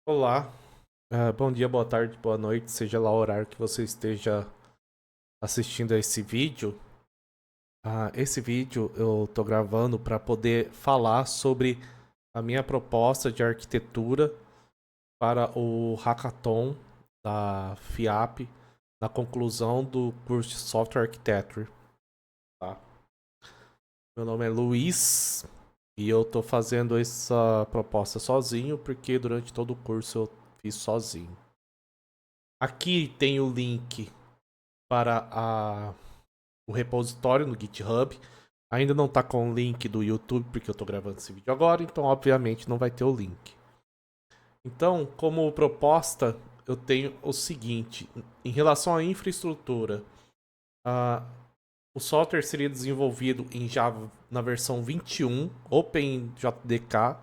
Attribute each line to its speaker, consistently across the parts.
Speaker 1: Olá, bom dia, boa tarde, boa noite, seja lá o horário que você esteja assistindo a esse vídeo. Esse vídeo eu tô gravando para poder falar sobre a minha proposta de arquitetura para o hackathon da FIAP na conclusão do curso de Software Architecture. Tá? Meu nome é Luiz e eu tô fazendo essa proposta sozinho porque durante todo o curso eu fiz sozinho. Aqui tem o link para o repositório no GitHub. Ainda não está com o link do YouTube, porque eu estou gravando esse vídeo agora, então obviamente não vai ter o link. Então, como proposta, eu tenho o seguinte: em relação à infraestrutura, uh, o software seria desenvolvido em Java na versão 21, OpenJDK,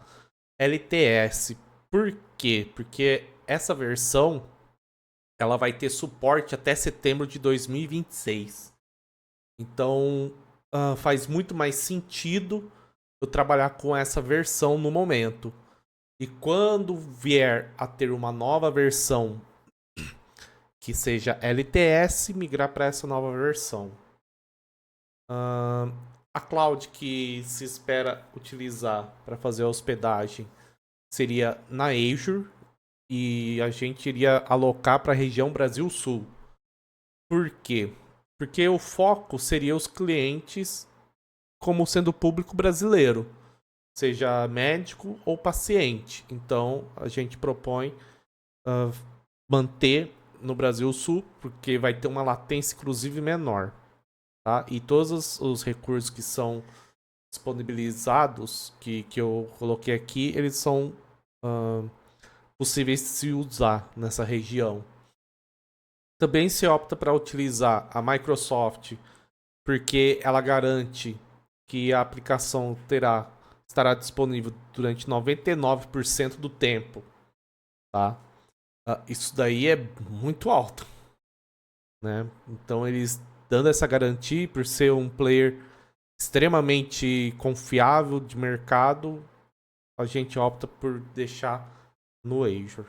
Speaker 1: LTS. Por quê? Porque essa versão ela vai ter suporte até setembro de 2026. Então, faz muito mais sentido eu trabalhar com essa versão no momento. E quando vier a ter uma nova versão que seja LTS, migrar para essa nova versão. A cloud que se espera utilizar para fazer a hospedagem seria na Azure e a gente iria alocar para a região Brasil Sul. Por quê? Porque o foco seria os clientes como sendo público brasileiro, seja médico ou paciente. Então, a gente propõe uh, manter no Brasil Sul, porque vai ter uma latência, inclusive, menor. Tá? E todos os recursos que são disponibilizados, que eu coloquei aqui, eles são possíveis de se usar nessa região. Também se opta para utilizar a Microsoft, porque ela garante que a aplicação estará disponível durante 99% do tempo, tá? Isso daí é muito alto, né? Então eles dando essa garantia por ser um player extremamente confiável de mercado, a gente opta por deixar no Azure.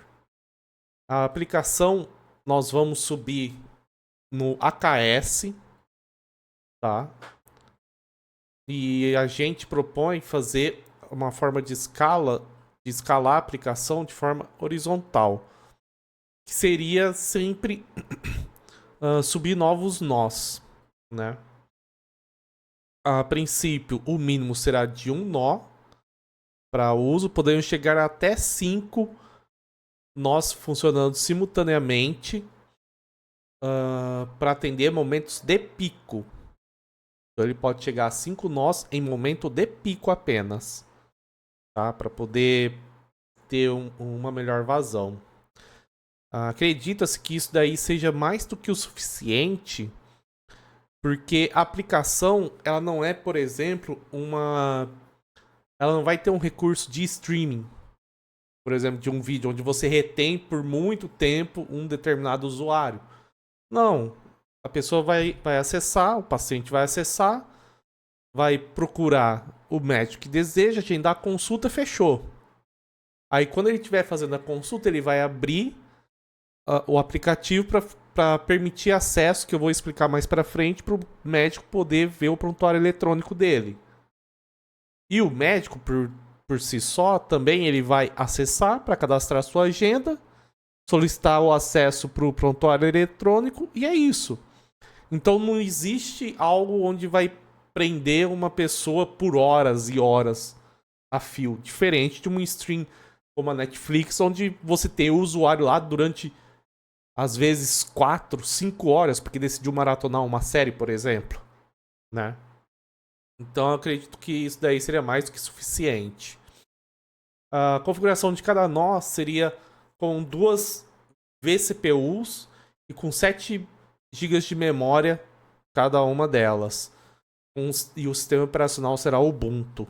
Speaker 1: A aplicação nós vamos subir no AKS, tá? E a gente propõe fazer uma forma de escalar a aplicação de forma horizontal, que seria sempre subir novos nós, né? A princípio, o mínimo será de um nó para uso, podendo chegar até 5 nós funcionando simultaneamente para atender momentos de pico. Então ele pode chegar a 5 nós em momento de pico apenas, tá? Para poder ter uma melhor vazão. Acredita-se que isso daí seja mais do que o suficiente, porque a aplicação ela não é, por exemplo, ela não vai ter um recurso de streaming, por exemplo, de um vídeo onde você retém por muito tempo um determinado usuário. Não, a pessoa vai acessar, o paciente vai acessar, vai procurar o médico que deseja, agendar a consulta, fechou. Aí quando ele estiver fazendo a consulta, ele vai abrir o aplicativo para permitir acesso, que eu vou explicar mais para frente, para o médico poder ver o prontuário eletrônico dele. E o médico, por si só, também ele vai acessar para cadastrar sua agenda, solicitar o acesso para o prontuário eletrônico e é isso. Então não existe algo onde vai prender uma pessoa por horas e horas a fio, diferente de uma stream como a Netflix, onde você tem o usuário lá durante às vezes 4, 5 horas, porque decidiu maratonar uma série, por exemplo, né? Então eu acredito que isso daí seria mais do que suficiente. A configuração de cada nó seria com duas vCPUs e com 7 GB de memória cada uma delas. E o sistema operacional será Ubuntu,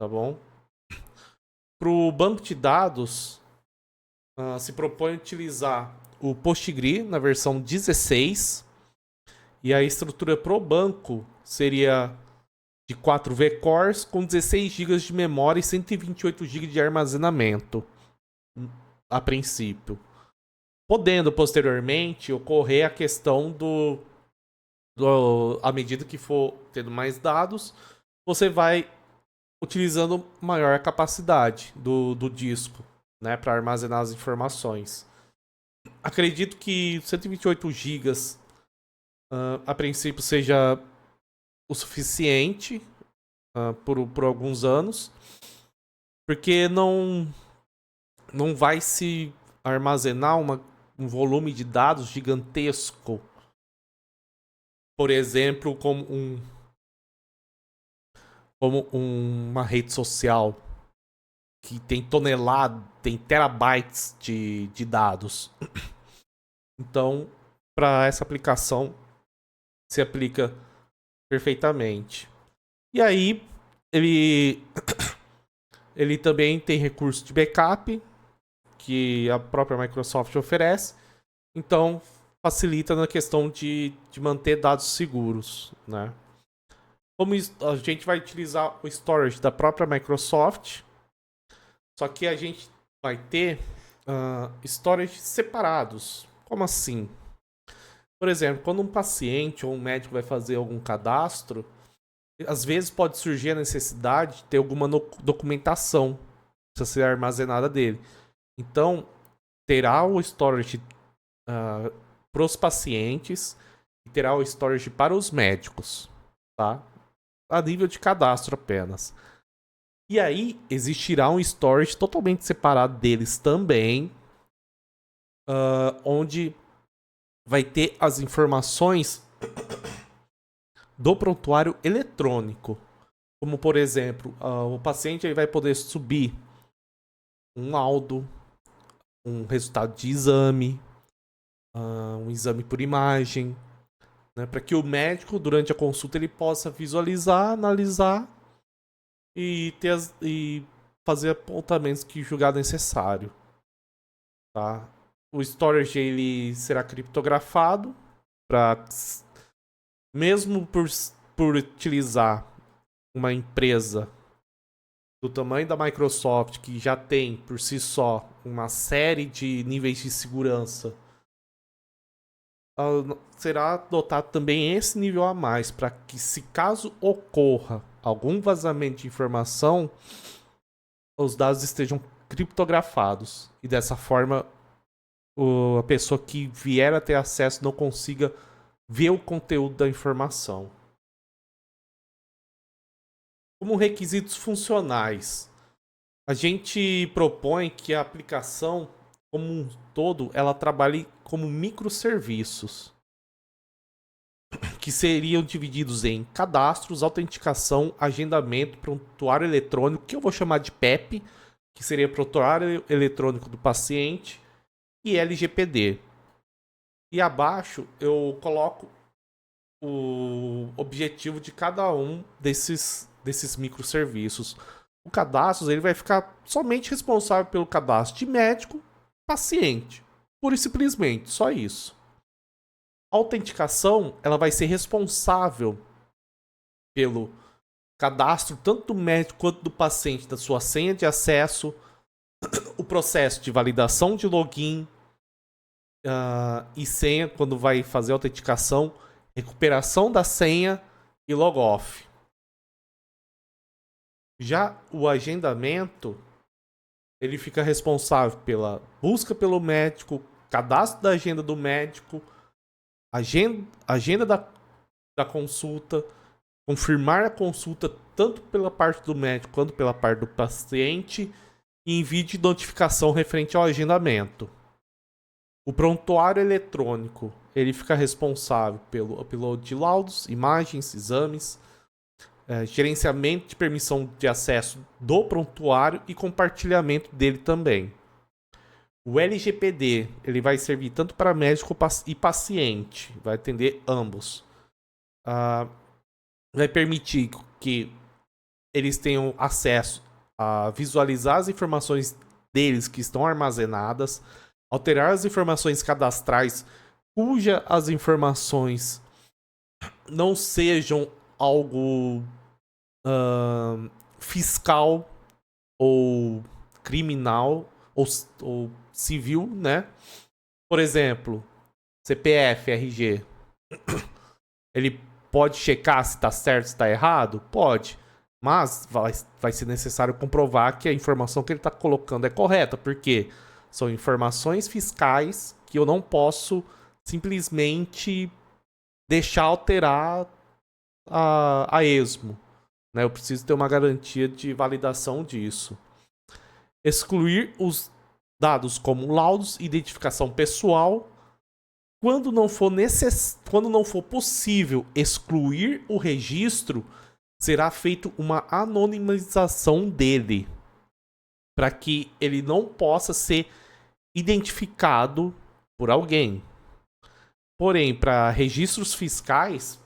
Speaker 1: tá bom? Para o banco de dados, se propõe utilizar o Postgre na versão 16 e a estrutura pro banco seria de 4 vCores com 16 GB de memória e 128 GB de armazenamento. a princípio. Podendo posteriormente ocorrer a questão à medida que for tendo mais dados, você vai utilizando maior capacidade do disco, né, para armazenar as informações. Acredito que 128 GB a princípio seja o suficiente por alguns anos, porque não vai se armazenar um volume de dados gigantesco, por exemplo, como uma rede social que tem tem terabytes de dados. Então, para essa aplicação, se aplica perfeitamente. E aí, ele também tem recurso de backup, que a própria Microsoft oferece. Então, facilita na questão de manter dados seguros, né? Como a gente vai utilizar o storage da própria Microsoft, só que a gente vai ter storage separados. Como assim? Por exemplo, quando um paciente ou um médico vai fazer algum cadastro, às vezes pode surgir a necessidade de ter alguma documentação que precisa ser armazenada dele. Então, terá o storage para os pacientes e terá o storage para os médicos, tá? A nível de cadastro apenas. E aí, existirá um storage totalmente separado deles também, onde vai ter as informações do prontuário eletrônico. Como, por exemplo, o paciente aí vai poder subir um laudo, um resultado de exame, um exame por imagem, né, para que o médico, durante a consulta, ele possa visualizar, analisar e fazer apontamentos que julgar necessário. Tá? O storage ele será criptografado para, mesmo por utilizar uma empresa do tamanho da Microsoft, que já tem por si só uma série de níveis de segurança, será adotado também esse nível a mais, para que, se caso ocorra algum vazamento de informação, os dados estejam criptografados. E dessa forma, a pessoa que vier a ter acesso não consiga ver o conteúdo da informação. Como requisitos funcionais, a gente propõe que a aplicação, como um todo, ela trabalhe como microserviços, que seriam divididos em cadastros, autenticação, agendamento, prontuário eletrônico, que eu vou chamar de PEP, que seria prontuário eletrônico do paciente, e LGPD. E abaixo eu coloco o objetivo de cada um desses microserviços. O cadastro ele vai ficar somente responsável pelo cadastro de médico, paciente. Pura e simplesmente, só isso. A autenticação ela vai ser responsável pelo cadastro tanto do médico quanto do paciente da sua senha de acesso, o processo de validação de login e senha quando vai fazer a autenticação, recuperação da senha e logoff. Já o agendamento ele fica responsável pela busca pelo médico, cadastro da agenda do médico, agenda da consulta, confirmar a consulta tanto pela parte do médico quanto pela parte do paciente e envio de notificação referente ao agendamento. O prontuário eletrônico ele fica responsável pelo upload de laudos, imagens, exames, gerenciamento de permissão de acesso do prontuário e compartilhamento dele também. O LGPD ele vai servir tanto para médico e paciente, vai atender ambos. Vai permitir que eles tenham acesso a visualizar as informações deles que estão armazenadas, alterar as informações cadastrais cuja as informações não sejam algo fiscal ou criminal, ou civil, né? Por exemplo, CPF, RG. Ele pode checar se está certo, se está errado? Pode. Mas vai ser necessário comprovar que a informação que ele está colocando é correta, porque são informações fiscais que eu não posso simplesmente deixar alterar a esmo. Né? Eu preciso ter uma garantia de validação disso. Excluir os dados como laudos, identificação pessoal. Quando não for possível excluir o registro, será feita uma anonimização dele, para que ele não possa ser identificado por alguém. Porém, para registros fiscais,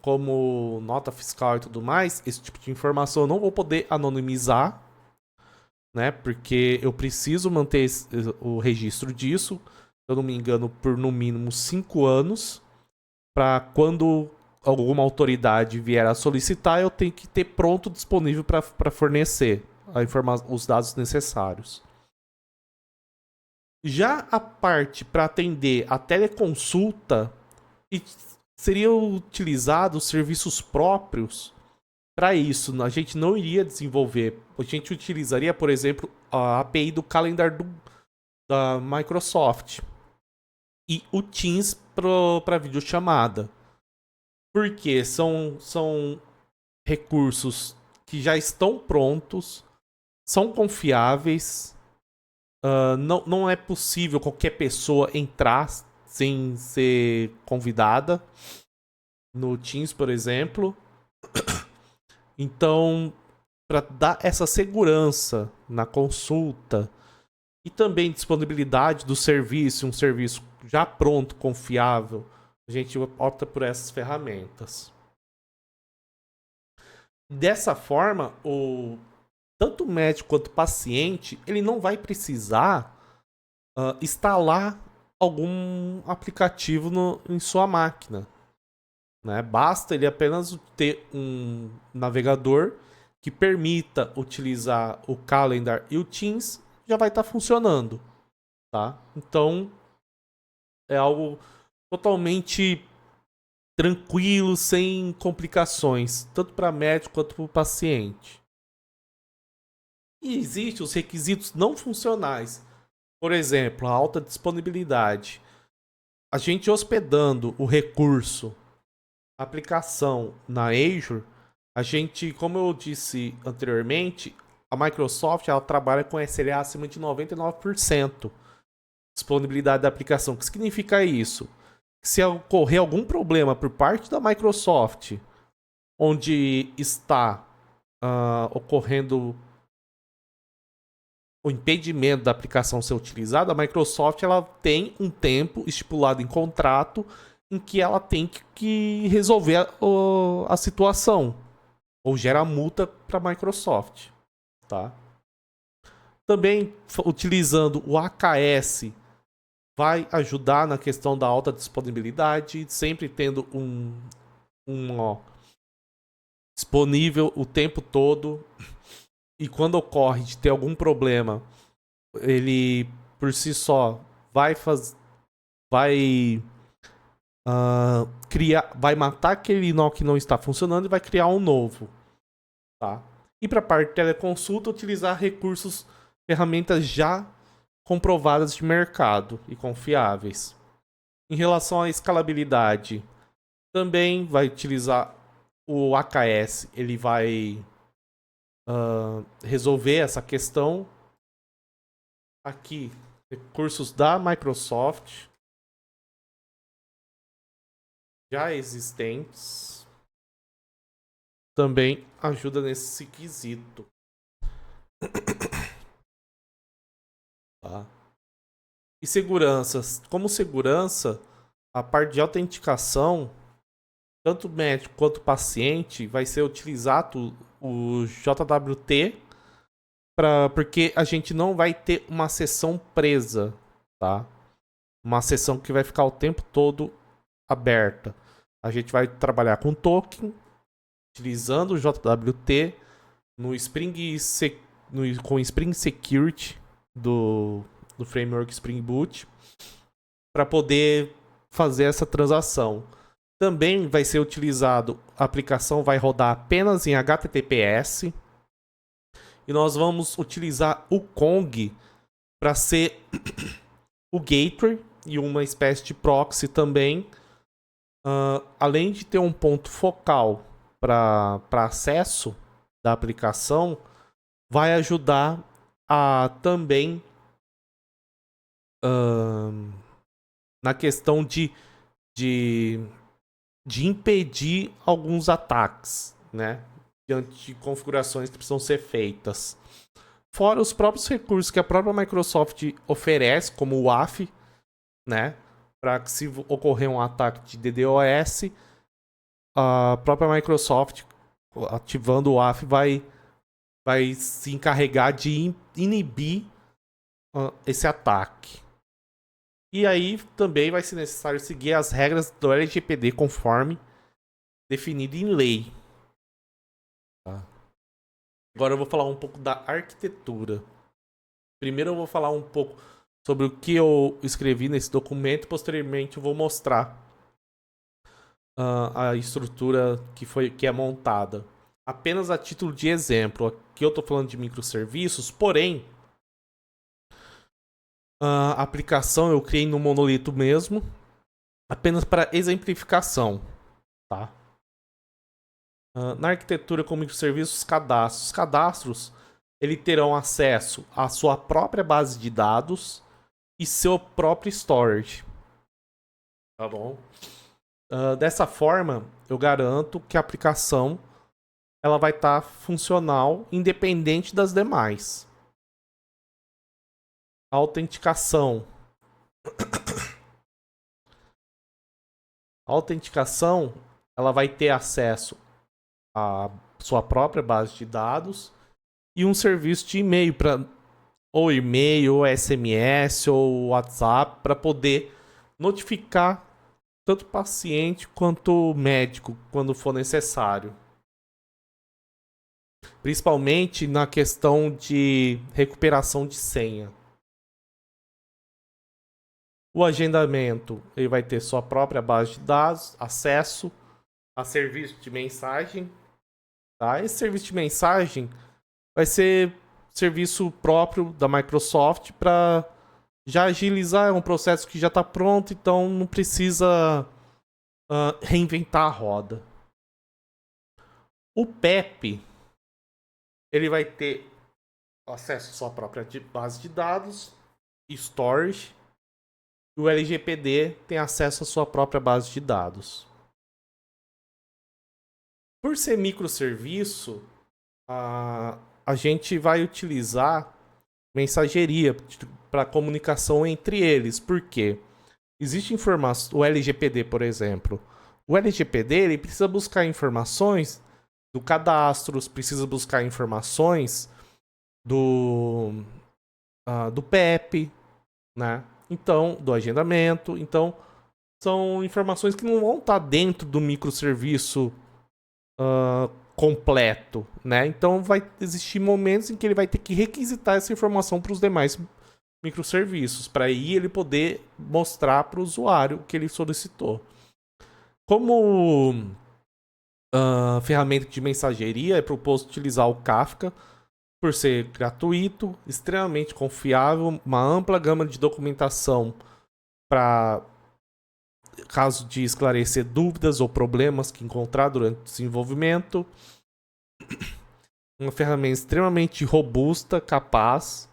Speaker 1: como nota fiscal e tudo mais, esse tipo de informação eu não vou poder anonimizar, né? Porque eu preciso manter o registro disso, se eu não me engano, por no mínimo 5 anos, para quando alguma autoridade vier a solicitar, eu tenho que ter pronto disponível para fornecer os dados necessários. Já a parte para atender a teleconsulta, seriam utilizados serviços próprios para isso. A gente não iria desenvolver. A gente utilizaria, por exemplo, a API do Calendar da Microsoft e o Teams para videochamada. Porque são recursos que já estão prontos, são confiáveis. Não é possível qualquer pessoa entrar sem ser convidada no Teams, por exemplo. Então, para dar essa segurança na consulta e também disponibilidade do serviço, um serviço já pronto, confiável, a gente opta por essas ferramentas. Dessa forma, tanto o médico quanto o paciente, ele não vai precisar instalar algum aplicativo em sua máquina. Né? Basta ele apenas ter um navegador que permita utilizar o Calendar e o Teams, já vai estar funcionando. Tá? Então, é algo totalmente tranquilo, sem complicações, tanto para médico quanto para o paciente. E existem os requisitos não funcionais. Por exemplo, a alta disponibilidade. A gente hospedando o recurso, a aplicação na Azure, a gente, como eu disse anteriormente, a Microsoft ela trabalha com SLA acima de 99%. Disponibilidade da aplicação. O que significa isso? Se ocorrer algum problema por parte da Microsoft, onde está ocorrendo o impedimento da aplicação ser utilizada, a Microsoft ela tem um tempo estipulado em contrato em que ela tem que resolver a situação ou gera multa para a Microsoft. Tá? Também utilizando o AKS vai ajudar na questão da alta disponibilidade, sempre tendo disponível o tempo todo. E quando ocorre de ter algum problema, ele por si só vai matar aquele nó que não está funcionando e vai criar um novo. Tá? E para a parte de teleconsulta, utilizar recursos, ferramentas já comprovadas de mercado e confiáveis. Em relação à escalabilidade, também vai utilizar o AKS, ele vai resolver essa questão. Aqui, recursos da Microsoft já existentes também ajuda nesse quesito. Tá? E seguranças. Como segurança, a parte de autenticação, tanto o médico quanto o paciente, vai ser utilizado o JWT, porque a gente não vai ter uma sessão presa, tá? Uma sessão que vai ficar o tempo todo aberta. A gente vai trabalhar com token, utilizando o JWT no Spring com Spring Security do framework Spring Boot para poder fazer essa transação. Também vai ser utilizado, a aplicação vai rodar apenas em HTTPS e nós vamos utilizar o Kong para ser o gateway e uma espécie de proxy também, além de ter um ponto focal para acesso da aplicação, vai ajudar a também na questão de impedir alguns ataques, né? Diante de configurações que precisam ser feitas. Fora os próprios recursos que a própria Microsoft oferece, como o WAF, né? Para que se ocorrer um ataque de DDoS, a própria Microsoft, ativando o WAF, vai se encarregar de inibir esse ataque. E aí também vai ser necessário seguir as regras do LGPD conforme definido em lei. Tá? Agora eu vou falar um pouco da arquitetura. Primeiro eu vou falar um pouco sobre o que eu escrevi nesse documento. Posteriormente eu vou mostrar a estrutura que é montada. Apenas a título de exemplo. Aqui eu estou falando de microserviços, porém a aplicação eu criei no monolito mesmo, apenas para exemplificação, tá? Na arquitetura com microserviços, cadastros. Os cadastros, eles terão acesso à sua própria base de dados e seu próprio storage. Tá bom? Dessa forma, eu garanto que a aplicação ela vai estar funcional independente das demais. Autenticação. A autenticação, ela vai ter acesso à sua própria base de dados e um serviço de e-mail ou e-mail, ou SMS, ou WhatsApp, para poder notificar tanto o paciente quanto o médico quando for necessário. Principalmente na questão de recuperação de senha. O agendamento, ele vai ter sua própria base de dados, acesso a serviço de mensagem. Tá? Esse serviço de mensagem vai ser serviço próprio da Microsoft para já agilizar um processo que já está pronto, então não precisa reinventar a roda. O PEP, ele vai ter acesso à sua própria base de dados, storage. O LGPD tem acesso à sua própria base de dados. Por ser microserviço, a gente vai utilizar mensageria para comunicação entre eles. Por quê? Existe informação, o LGPD, por exemplo. O LGPD ele precisa buscar informações do cadastro, precisa buscar informações do PEP, né? Então, do agendamento. Então, são informações que não vão estar dentro do microserviço completo, né? Então, vai existir momentos em que ele vai ter que requisitar essa informação para os demais microserviços, para aí ele poder mostrar para o usuário o que ele solicitou. Como ferramenta de mensageria, é proposto utilizar o Kafka, por ser gratuito, extremamente confiável, uma ampla gama de documentação para caso de esclarecer dúvidas ou problemas que encontrar durante o desenvolvimento. Uma ferramenta extremamente robusta, capaz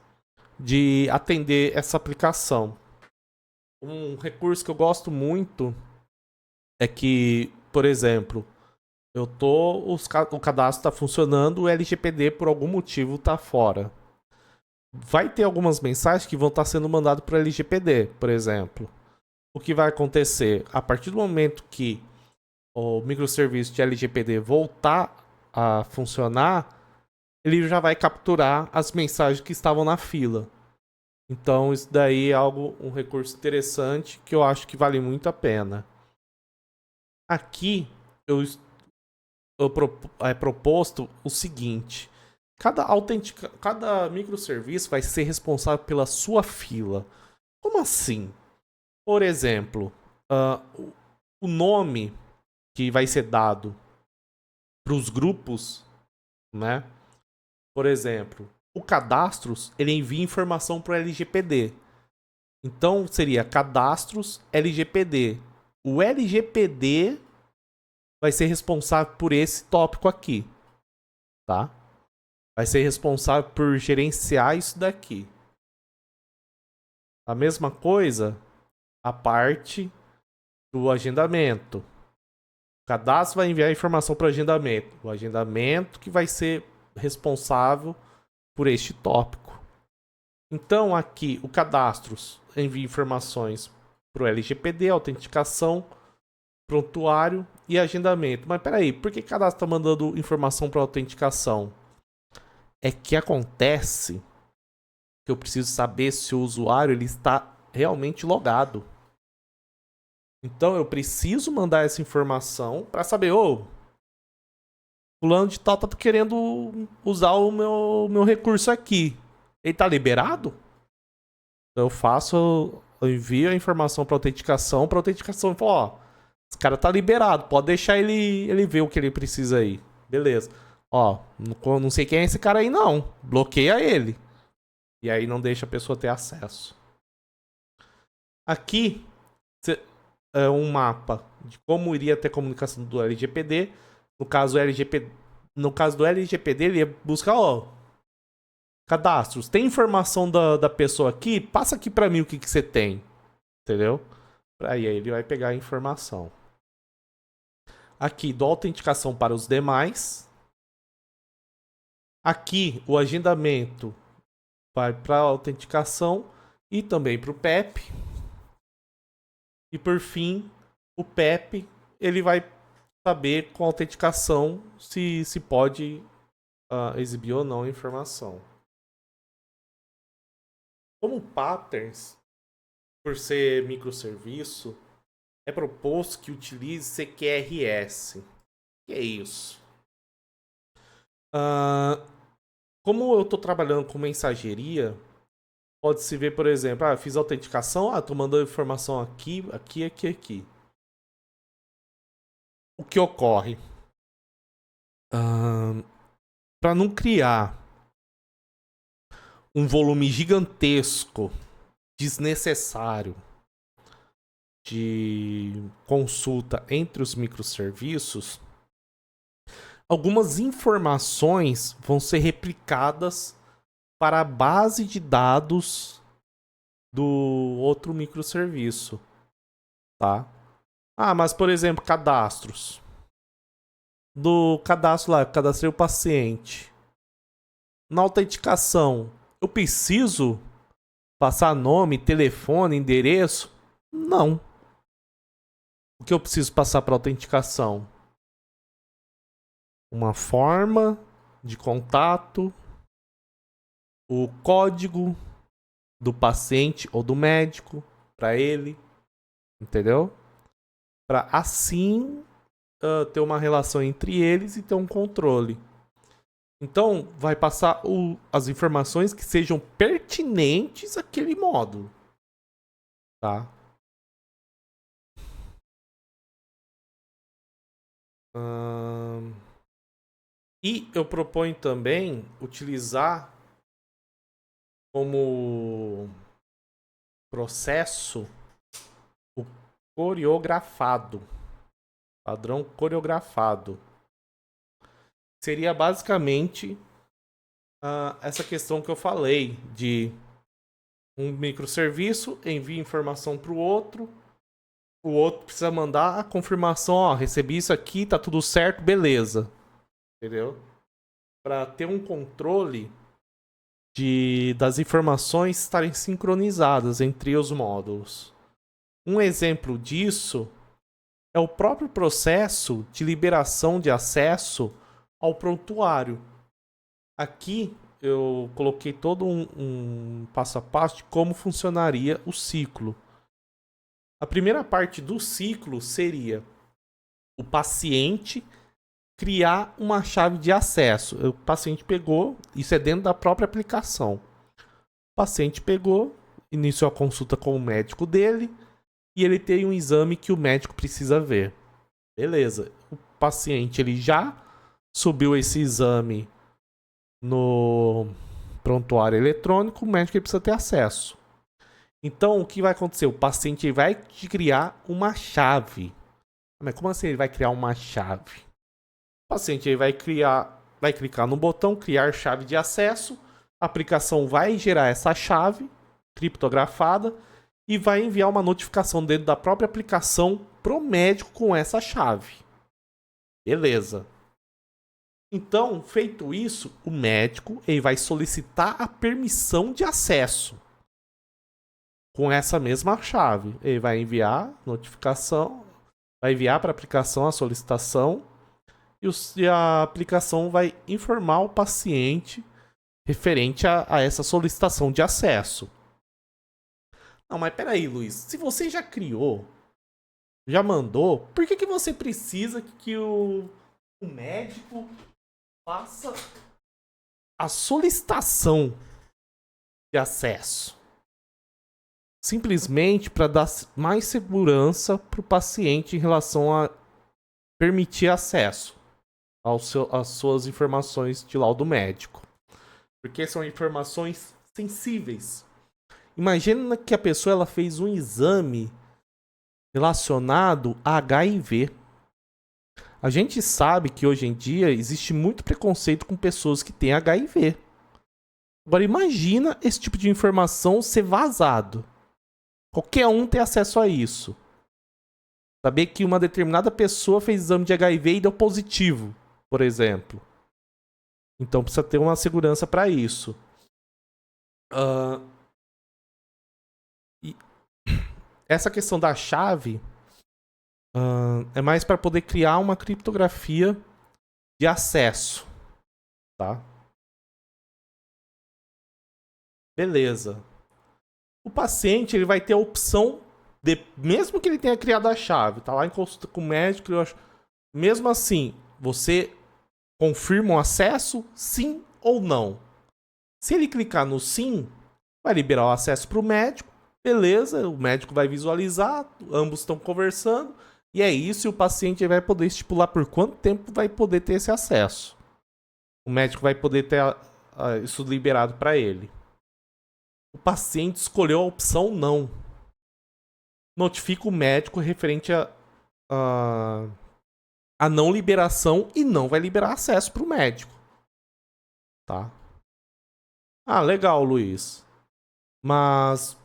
Speaker 1: de atender essa aplicação. Um recurso que eu gosto muito é que, por exemplo, o cadastro está funcionando, o LGPD por algum motivo está fora. Vai ter algumas mensagens que vão estar sendo mandadas para o LGPD, por exemplo. O que vai acontecer? A partir do momento que o microserviço de LGPD voltar a funcionar, ele já vai capturar as mensagens que estavam na fila. Então isso daí é um recurso interessante que eu acho que vale muito a pena. Aqui é proposto o seguinte: Cada microserviço vai ser responsável pela sua fila. Como assim? Por exemplo, o nome que vai ser dado para os grupos, né? Por exemplo, o cadastros, ele envia informação para o LGPD. Então, seria cadastros LGPD. O LGPD vai ser responsável por esse tópico aqui, tá? Vai ser responsável por gerenciar isso daqui. A mesma coisa, a parte do agendamento. O cadastro vai enviar informação para o agendamento. O agendamento que vai ser responsável por este tópico. Então, aqui, o cadastros envia informações para o LGPD, autenticação, prontuário e agendamento. Mas peraí, por que cadastro está mandando informação para autenticação? É que acontece que eu preciso saber se o usuário ele está realmente logado. Então eu preciso mandar essa informação para saber, fulano de tal tá querendo usar o meu recurso aqui. Ele tá liberado? Então eu envio a informação para autenticação e falo, esse cara tá liberado, pode deixar ele ver o que ele precisa aí. Beleza. Não sei quem é esse cara aí não. Bloqueia ele. E aí não deixa a pessoa ter acesso. Aqui é um mapa de como iria ter comunicação do LGPD. No caso do LGPD, ele ia buscar, cadastros. Tem informação da pessoa aqui? Passa aqui pra mim o que você tem. Entendeu? Aí ele vai pegar a informação. Aqui, do autenticação para os demais. Aqui, o agendamento vai para a autenticação e também para o PEP. E por fim, o PEP, ele vai saber com a autenticação se pode exibir ou não a informação. Como patterns, por ser microserviço, é proposto que utilize CQRS. O que é isso? Como eu estou trabalhando com mensageria, pode-se ver, por exemplo, fiz autenticação, estou mandando informação aqui. O que ocorre? Para não criar um volume gigantesco, desnecessário, de consulta entre os microserviços, algumas informações vão ser replicadas para a base de dados do outro microserviço, tá? Mas por exemplo, cadastros. Do cadastro lá, cadastrei o paciente. Na autenticação, eu preciso passar nome, telefone, endereço? Não. O que eu preciso passar para autenticação? Uma forma de contato, o código do paciente ou do médico para ele, entendeu? Para assim ter uma relação entre eles e ter um controle. Então, vai passar as informações que sejam pertinentes àquele módulo, tá? E eu proponho também utilizar como processo o coreografado. Padrão coreografado. Seria basicamente essa questão que eu falei de um microserviço envia informação para o outro precisa mandar a confirmação, recebi isso aqui, tá tudo certo, beleza. Entendeu? Para ter um controle das informações estarem sincronizadas entre os módulos. Um exemplo disso é o próprio processo de liberação de acesso ao prontuário. Aqui eu coloquei todo um passo a passo de como funcionaria o ciclo. A primeira parte do ciclo seria o paciente criar uma chave de acesso. O paciente pegou, isso é dentro da própria aplicação. O paciente pegou, iniciou a consulta com o médico dele e ele tem um exame que o médico precisa ver. Beleza. O paciente ele já subiu esse exame no prontuário eletrônico, o médico ele precisa ter acesso. Então, o que vai acontecer? O paciente vai criar uma chave. Mas como assim ele vai criar uma chave? O paciente ele vai clicar no botão criar chave de acesso, a aplicação vai gerar essa chave criptografada e vai enviar uma notificação dentro da própria aplicação pro médico com essa chave. Beleza. Então, feito isso, o médico ele vai solicitar a permissão de acesso com essa mesma chave. Ele vai enviar notificação, vai enviar para a aplicação a solicitação e a aplicação vai informar o paciente referente a essa solicitação de acesso. Não, mas peraí, Luiz. Se você já criou, já mandou, por que você precisa que o médico faça a solicitação de acesso? Simplesmente para dar mais segurança para o paciente em relação a permitir acesso às suas informações de laudo médico. Porque são informações sensíveis. Imagina que a pessoa ela fez um exame relacionado a HIV. A gente sabe que hoje em dia existe muito preconceito com pessoas que têm HIV. Agora imagina esse tipo de informação ser vazado. Qualquer um tem acesso a isso. Saber que uma determinada pessoa fez exame de HIV e deu positivo, por exemplo. Então precisa ter uma segurança para isso. E essa questão da chave é mais para poder criar uma criptografia de acesso, tá? Beleza. O paciente ele vai ter a opção de, mesmo que ele tenha criado a chave, tá lá em consulta com o médico, mesmo assim, você confirma o acesso, sim ou não. Se ele clicar no sim, vai liberar o acesso para o médico, beleza, o médico vai visualizar, ambos estão conversando, e é isso, e o paciente vai poder estipular por quanto tempo vai poder ter esse acesso. O médico vai poder ter isso liberado para ele. O paciente escolheu a opção não. Notifica o médico referente a não liberação e não vai liberar acesso para o médico. Tá? Ah, legal, Luiz. Mas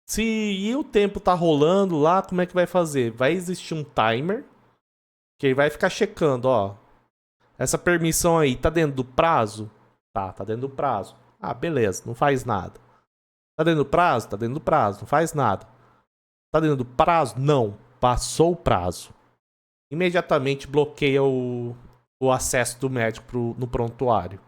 Speaker 1: se o tempo tá rolando lá, como é que vai fazer? Vai existir um timer que ele vai ficar checando, ó. Essa permissão aí tá dentro do prazo? Tá dentro do prazo. Ah, beleza, não faz nada. Tá dentro do prazo? Tá dentro do prazo, não faz nada. Tá dentro do prazo? Não, passou o prazo. Imediatamente bloqueia o acesso do médico no prontuário.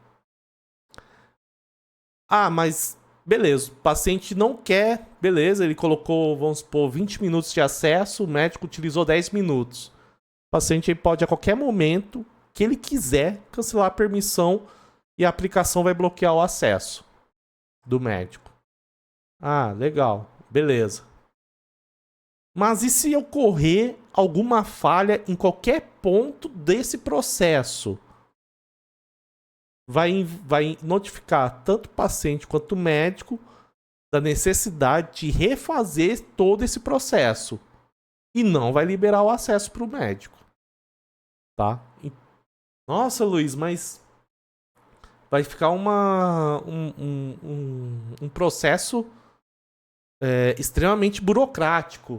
Speaker 1: Ah, mas beleza, o paciente não quer, beleza, ele colocou, vamos supor, 20 minutos de acesso, o médico utilizou 10 minutos. O paciente pode a qualquer momento que ele quiser cancelar a permissão e a aplicação vai bloquear o acesso do médico. Ah, legal, beleza. Mas e se ocorrer alguma falha em qualquer ponto desse processo? Vai notificar tanto o paciente quanto o médico da necessidade de refazer todo esse processo. E não vai liberar o acesso para o médico. Tá? Nossa, Luiz, mas vai ficar um processo extremamente burocrático.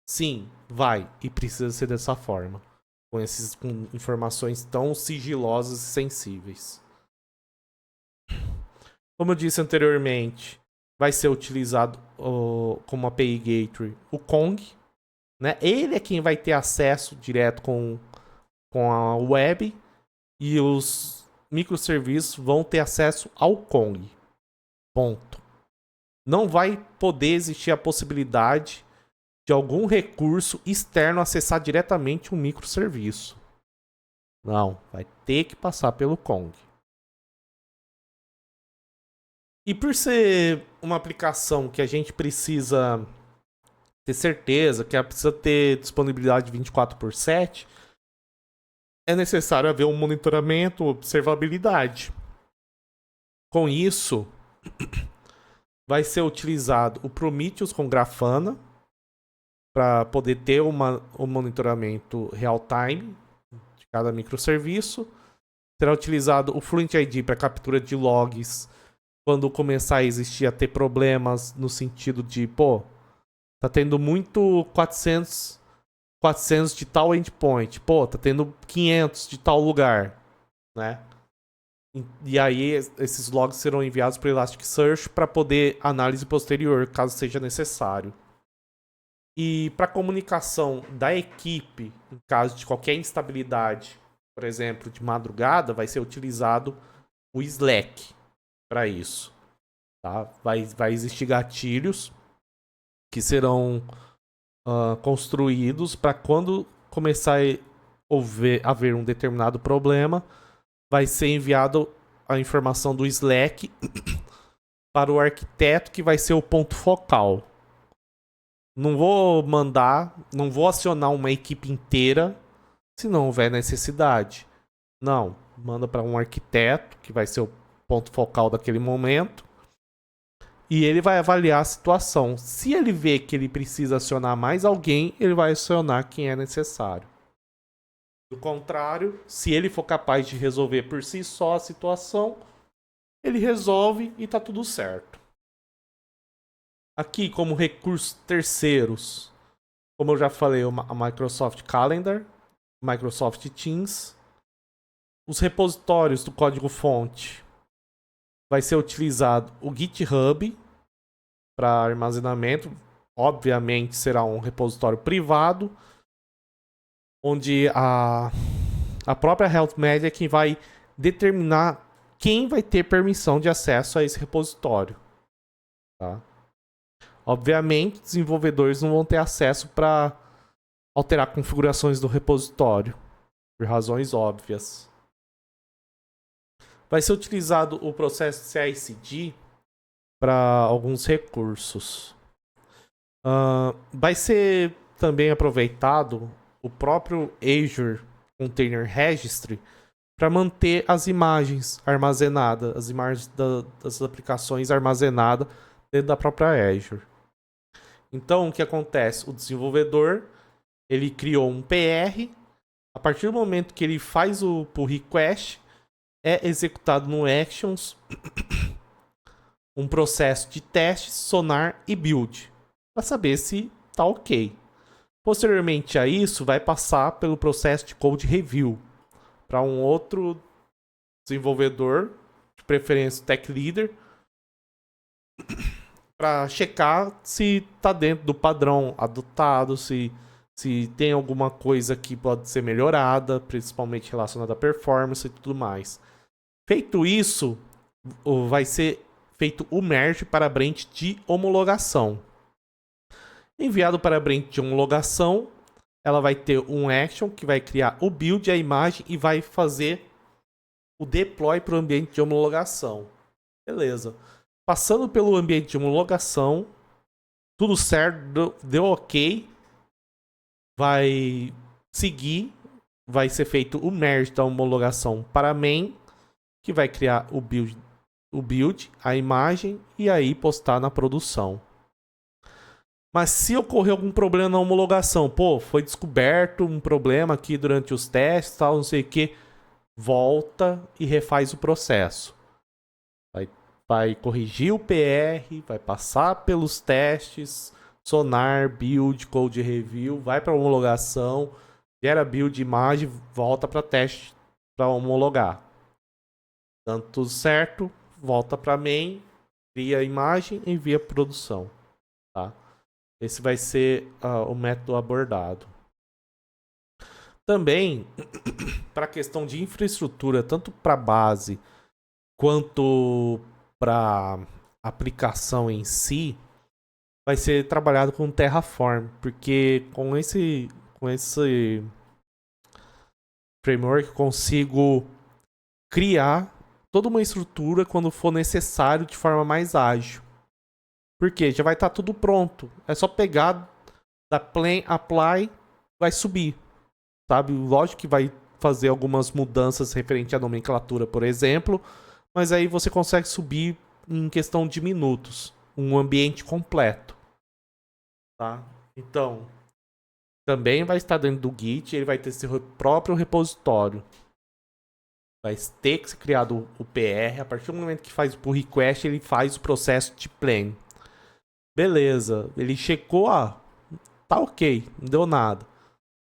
Speaker 1: Sim, vai. E precisa ser dessa forma. Com informações tão sigilosas e sensíveis. Como eu disse anteriormente, vai ser utilizado como API Gateway o Kong. Né? Ele é quem vai ter acesso direto com a web. E os microserviços vão ter acesso ao Kong. Ponto. Não vai poder existir a possibilidade de algum recurso externo acessar diretamente um microserviço. Não, vai ter que passar pelo Kong. E por ser uma aplicação que a gente precisa ter certeza, que ela precisa ter disponibilidade 24/7, é necessário haver um monitoramento, observabilidade. Com isso, vai ser utilizado o Prometheus com Grafana para poder ter um monitoramento real-time de cada microserviço. Será utilizado o Fluent ID para captura de logs quando começar a existir, a ter problemas no sentido de, pô, tá tendo muito 400 de tal endpoint, pô, tá tendo 500 de tal lugar, né? E aí esses logs serão enviados para o Elasticsearch para poder análise posterior, caso seja necessário. E para comunicação da equipe, em caso de qualquer instabilidade, por exemplo, de madrugada, vai ser utilizado o Slack para isso. Tá? Vai existir gatilhos que serão construídos para quando começar a haver um determinado problema, vai ser enviado a informação do Slack para o arquiteto, que vai ser o ponto focal. Não vou acionar uma equipe inteira se não houver necessidade. Não, manda para um arquiteto, que vai ser o ponto focal daquele momento, e ele vai avaliar a situação. Se ele vê que ele precisa acionar mais alguém, ele vai acionar quem é necessário. Do contrário, se ele for capaz de resolver por si só a situação, ele resolve e tá tudo certo. Aqui, como recursos terceiros, como eu já falei, a Microsoft Calendar, Microsoft Teams. Os repositórios do código-fonte vai ser utilizado o GitHub para armazenamento. Obviamente será um repositório privado, onde a própria Health Media é quem vai determinar quem vai ter permissão de acesso a esse repositório. Tá? Obviamente, desenvolvedores não vão ter acesso para alterar configurações do repositório, por razões óbvias. Vai ser utilizado o processo CI/CD para alguns recursos. Vai ser também aproveitado o próprio Azure Container Registry para manter as imagens armazenadas, as imagens das aplicações armazenadas dentro da própria Azure. Então, o que acontece? O desenvolvedor ele criou um PR. A partir do momento que ele faz o pull request, é executado no Actions um processo de teste, sonar e build, para saber se está ok. Posteriormente a isso, vai passar pelo processo de code review para um outro desenvolvedor, de preferência tech leader, para checar se está dentro do padrão adotado, se tem alguma coisa que pode ser melhorada, principalmente relacionada à performance e tudo mais. Feito isso, vai ser feito o merge para a branch de homologação. Enviado para a branch de homologação, ela vai ter um action que vai criar o build, a imagem e vai fazer o deploy para o ambiente de homologação. Beleza. Passando pelo ambiente de homologação, tudo certo, deu ok. Vai seguir, vai ser feito o merge da homologação para a main, que vai criar o build, a imagem e aí postar na produção. Mas se ocorrer algum problema na homologação, pô, foi descoberto um problema aqui durante os testes, tal, não sei o que, volta e refaz o processo. Vai corrigir o PR, vai passar pelos testes, sonar, build, code review, vai para homologação, gera build, imagem, volta para teste para homologar. Dando tudo certo, volta para main, cria a imagem e envia para produção. Tá? Esse vai ser o método abordado. Também, para a questão de infraestrutura, tanto para base quanto para aplicação em si, vai ser trabalhado com Terraform, porque com esse framework, eu consigo criar toda uma estrutura quando for necessário de forma mais ágil. Porque já vai estar tudo pronto. É só pegar da plain, apply, vai subir. Sabe? Lógico que vai fazer algumas mudanças referente à nomenclatura, por exemplo, mas aí você consegue subir em questão de minutos, um ambiente completo, tá? Então, também vai estar dentro do Git, ele vai ter seu próprio repositório. Vai ter que ser criado o PR, a partir do momento que faz o pull request, ele faz o processo de plan. Beleza, ele checou, tá ok, não deu nada.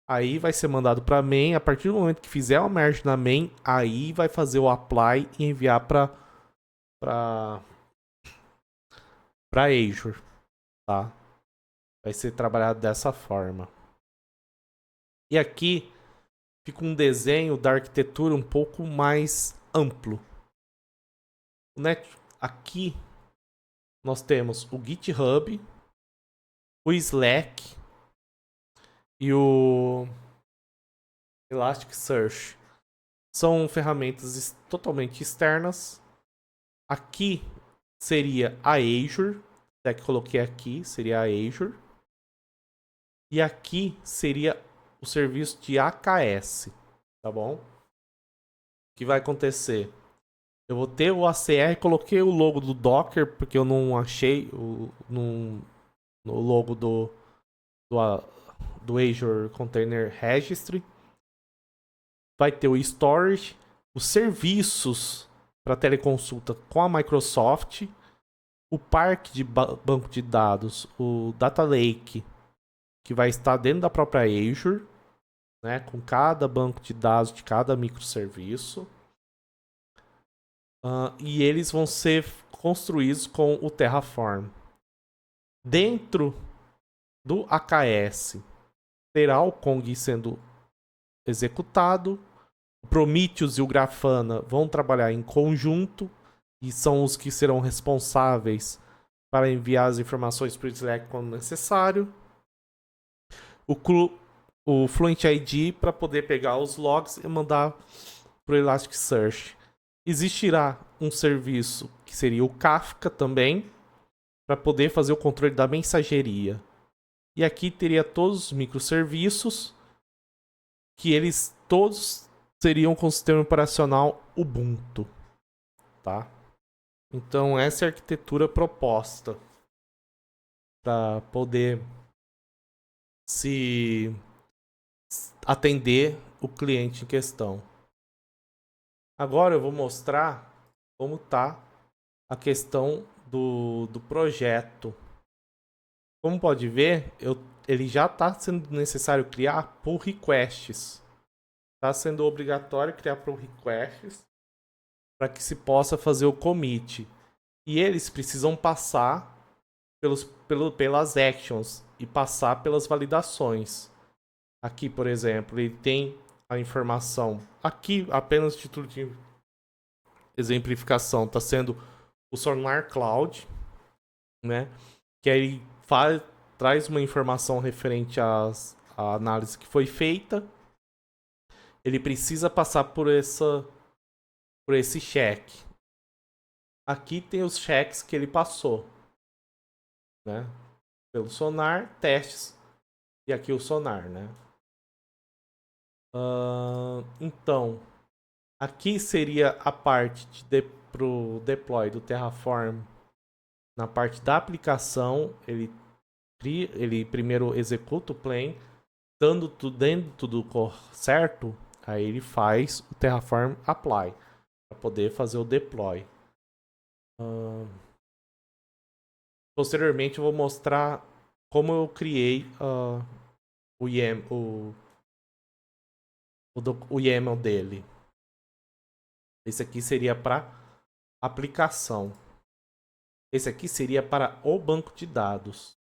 Speaker 1: Aí vai ser mandado para main. A partir do momento que fizer o merge na main, aí vai fazer o apply e enviar para Azure, tá? Vai ser trabalhado dessa forma. E aqui fica um desenho da arquitetura um pouco mais amplo. Aqui nós temos o GitHub, o Slack e o Elasticsearch. São ferramentas totalmente externas. Aqui seria a Azure. Até que coloquei aqui, seria a Azure. E aqui seria o serviço de AKS, tá bom? O que vai acontecer? Eu vou ter o ACR, coloquei o logo do Docker, porque eu não achei no logo do Azure Container Registry. Vai ter o storage, os serviços para teleconsulta com a Microsoft, o parque de banco de dados, o Data Lake, que vai estar dentro da própria Azure, né, com cada banco de dados de cada microserviço. E eles vão ser construídos com o Terraform. Dentro do AKS, terá o Kong sendo executado. O Prometheus e o Grafana vão trabalhar em conjunto e são os que serão responsáveis para enviar as informações para o Slack quando necessário. O Fluent ID para poder pegar os logs e mandar para o Elasticsearch. Existirá um serviço que seria o Kafka também, para poder fazer o controle da mensageria. E aqui teria todos os microserviços, que eles todos seriam com o sistema operacional Ubuntu, tá? Então essa é a arquitetura proposta para poder se atender o cliente em questão. Agora eu vou mostrar como está a questão do projeto. Como pode ver, ele já está sendo necessário criar pull requests. Está sendo obrigatório criar pull requests para que se possa fazer o commit. E eles precisam passar pelas actions e passar pelas validações. Aqui, por exemplo, ele tem a informação. Aqui, apenas título de exemplificação, está sendo o Sonar Cloud, né? Que aí traz uma informação referente à análise que foi feita. Ele precisa passar por esse cheque. Aqui tem os cheques que ele passou, né? Pelo Sonar, testes, e aqui o Sonar, né? Então, aqui seria a parte pro deploy do Terraform. Na parte da aplicação, ele primeiro executa o plan, dando tudo certo, aí ele faz o Terraform apply para poder fazer o deploy. Posteriormente eu vou mostrar como eu criei o YAML dele. Esse aqui seria para aplicação. Esse aqui seria para o banco de dados,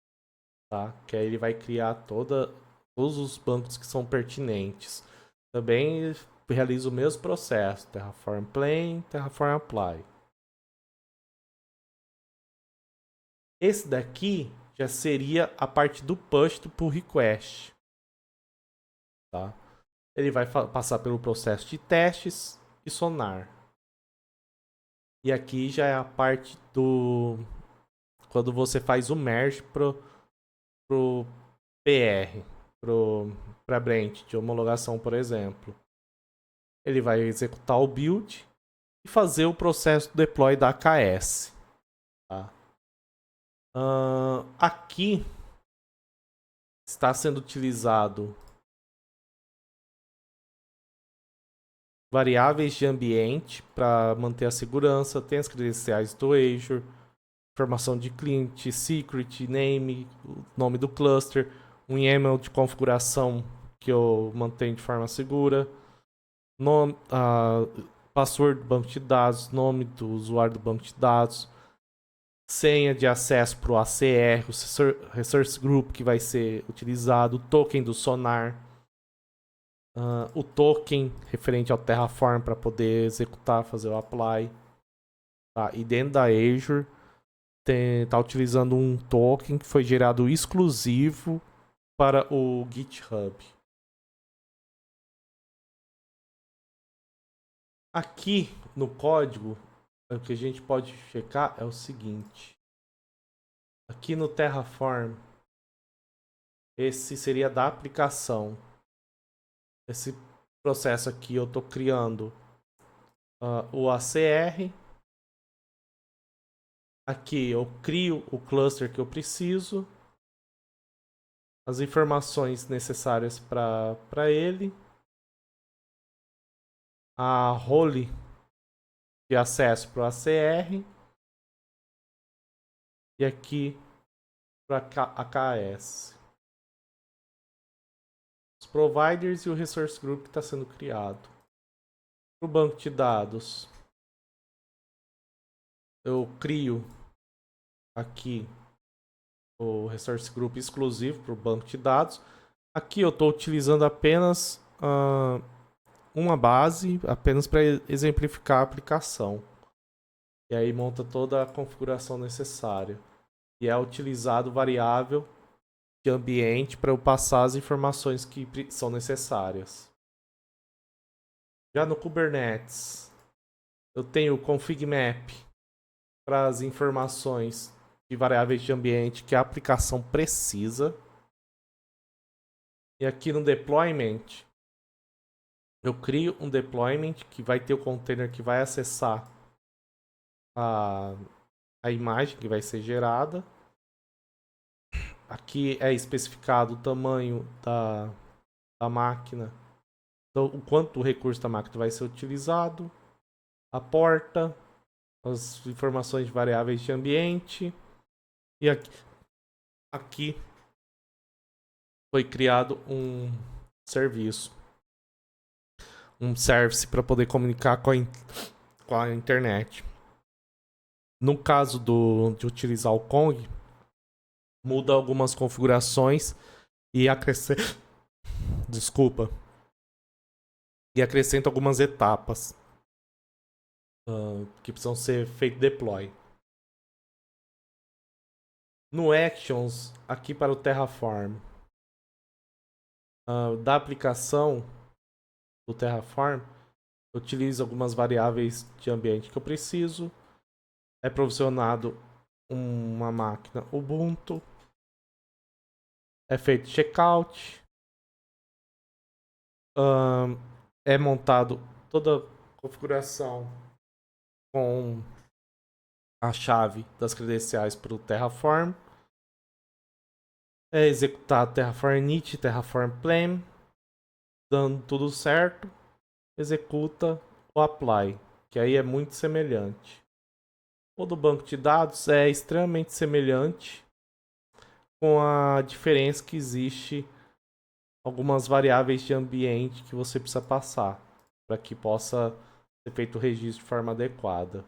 Speaker 1: tá? Que aí ele vai criar todos os bancos que são pertinentes. Também realiza o mesmo processo: Terraform Plain, Terraform Apply. Esse daqui já seria a parte do push do pull request, tá? Ele vai passar pelo processo de testes e sonar. E aqui já é a parte do... quando você faz o merge pro PR, para Brent de homologação, por exemplo. Ele vai executar o build e fazer o processo do deploy da AKS. Tá? Aqui está sendo utilizado variáveis de ambiente para manter a segurança, tem as credenciais do Azure, informação de cliente, secret, name, o nome do cluster, um YAML de configuração que eu mantenho de forma segura, nome, password do banco de dados, nome do usuário do banco de dados, senha de acesso para o ACR, o Resource Group que vai ser utilizado, o token do Sonar, o token referente ao Terraform para poder executar, fazer o apply. Tá? E dentro da Azure, está utilizando um token que foi gerado exclusivo para o GitHub. Aqui no código, o que a gente pode checar é o seguinte. Aqui no Terraform, esse seria da aplicação. Esse processo aqui eu estou criando o ACR. Aqui eu crio o cluster que eu preciso. As informações necessárias para ele. A role de acesso para o ACR. E aqui para a AKS. Os providers e o resource group que está sendo criado. Para o banco de dados, eu crio aqui o resource group exclusivo para o banco de dados. Aqui eu estou utilizando apenas uma base, apenas para exemplificar a aplicação. E aí monta toda a configuração necessária. E é utilizado variável de ambiente para eu passar as informações que são necessárias. Já no Kubernetes, eu tenho o config map para as informações de variáveis de ambiente que a aplicação precisa. E aqui no deployment, eu crio um deployment que vai ter o container que vai acessar a imagem que vai ser gerada. Aqui é especificado o tamanho da máquina, então, o quanto o recurso da máquina vai ser utilizado, a porta, as informações de variáveis de ambiente. E aqui foi criado um serviço, um service para poder comunicar com a internet. No caso de utilizar o Kong, muda algumas configurações e acrescenta algumas etapas que precisam ser feito deploy. No Actions, aqui para o Terraform, da aplicação do Terraform, eu utilizo algumas variáveis de ambiente que eu preciso. É provisionado uma máquina Ubuntu. É feito checkout. É montado toda a configuração com a chave das credenciais para o Terraform. É executado Terraform init, Terraform plan. Dando tudo certo, executa o apply, que aí é muito semelhante. O do banco de dados é extremamente semelhante, com a diferença que existe algumas variáveis de ambiente que você precisa passar para que possa ser feito o registro de forma adequada.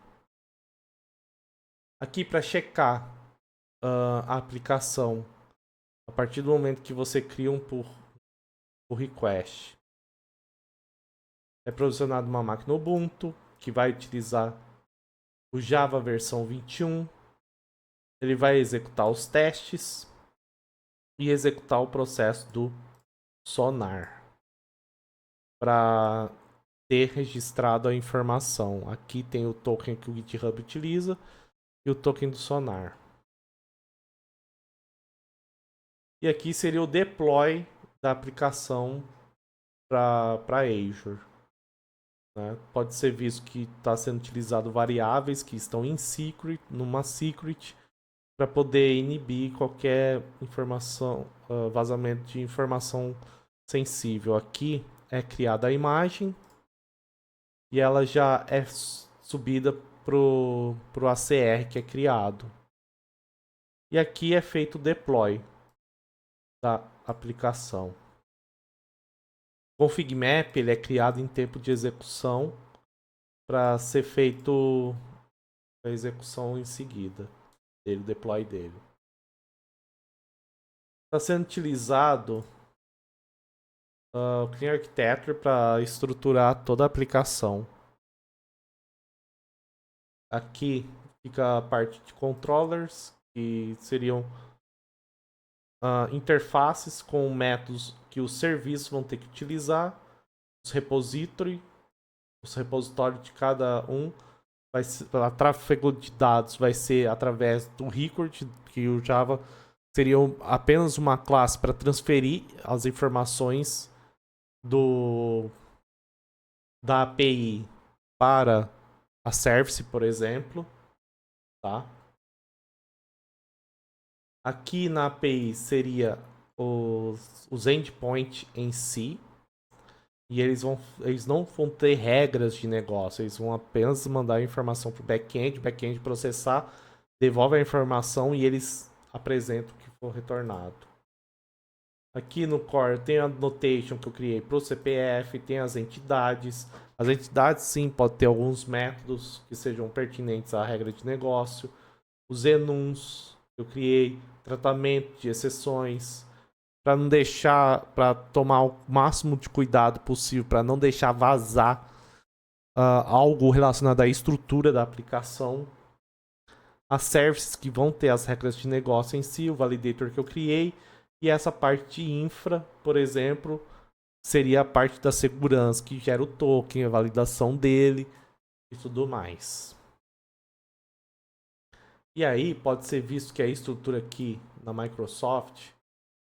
Speaker 1: Aqui para checar a aplicação, a partir do momento que você cria um pull request, é provisionado uma máquina Ubuntu que vai utilizar o Java versão 21. Ele vai executar os testes e executar o processo do Sonar. para ter registrado a informação. Aqui tem o token que o GitHub utiliza e o token do Sonar. E aqui seria o deploy da aplicação para Azure. Né? Pode ser visto que está sendo utilizado variáveis que estão em secret, numa secret, para poder inibir qualquer informação, vazamento de informação sensível. Aqui é criada a imagem e ela já é subida pro ACR que é criado. E aqui é feito o deploy da aplicação. O config map ele é criado em tempo de execução para ser feito a execução em seguida dele, o deploy dele. Está sendo utilizado o Clean Architecture para estruturar toda a aplicação. Aqui fica a parte de controllers, que seriam interfaces com métodos que os serviços vão ter que utilizar, os repositórios de cada um. A tráfego de dados vai ser através do record, que o Java seria apenas uma classe para transferir as informações da API para a service, por exemplo. Tá? Aqui na API seria os endpoints em si. E eles não vão ter regras de negócio. Eles vão apenas mandar a informação para o back-end processar, devolve a informação e eles apresentam o que for retornado. Aqui no core tem a notation que eu criei para o CPF, tem as entidades. As entidades sim, pode ter alguns métodos que sejam pertinentes à regra de negócio. Os enums que eu criei, tratamento de exceções, para não deixar, para tomar o máximo de cuidado possível, para não deixar vazar algo relacionado à estrutura da aplicação. As services que vão ter as regras de negócio em si, o validator que eu criei, e essa parte de infra, por exemplo, seria a parte da segurança, que gera o token, a validação dele e tudo mais. E aí pode ser visto que a estrutura aqui na Microsoft,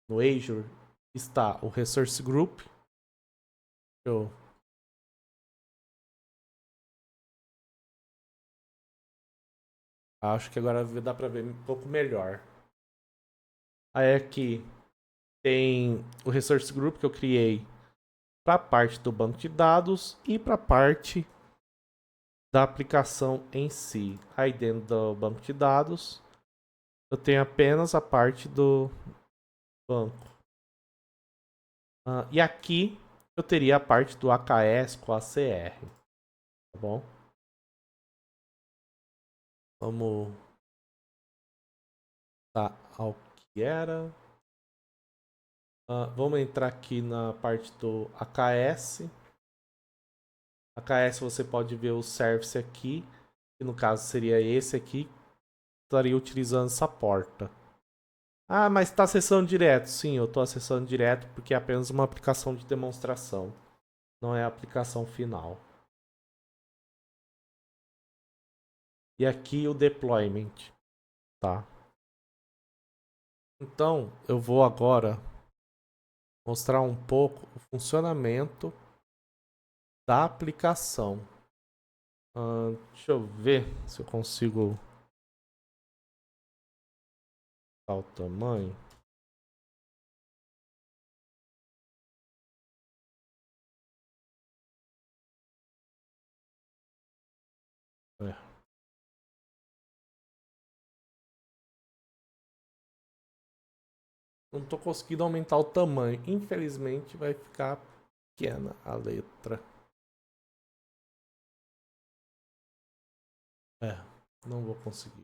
Speaker 1: no Azure, está o Resource Group. Acho que agora dá para ver um pouco melhor. Aí aqui tem o Resource Group que eu criei para a parte do banco de dados e para a parte da aplicação em si. Aí dentro do banco de dados eu tenho apenas a parte do banco. E aqui eu teria a parte do AKS com a ACR. Tá bom? Vamos ao que era. Vamos entrar aqui na parte do AKS. AKS você pode ver o service aqui, que no caso seria esse aqui. Estaria utilizando essa porta. Mas está acessando direto. Sim, eu estou acessando direto porque é apenas uma aplicação de demonstração. Não é a aplicação final. E aqui o deployment. Tá? Então, eu vou agora mostrar um pouco o funcionamento da aplicação. Deixa eu ver se eu consigo o tamanho. Não estou conseguindo aumentar o tamanho. Infelizmente vai ficar pequena a letra. Não vou conseguir.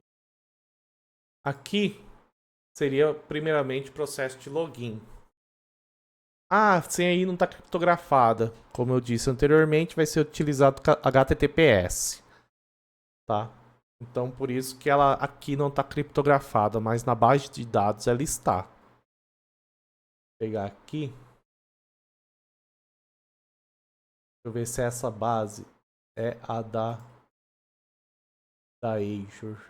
Speaker 1: Aqui seria primeiramente o processo de login. A senha aí não está criptografada. Como eu disse anteriormente, vai ser utilizado HTTPS. Tá? Então por isso que ela aqui não está criptografada, mas na base de dados ela está. Vou pegar aqui. eu ver se essa base é a da Azure.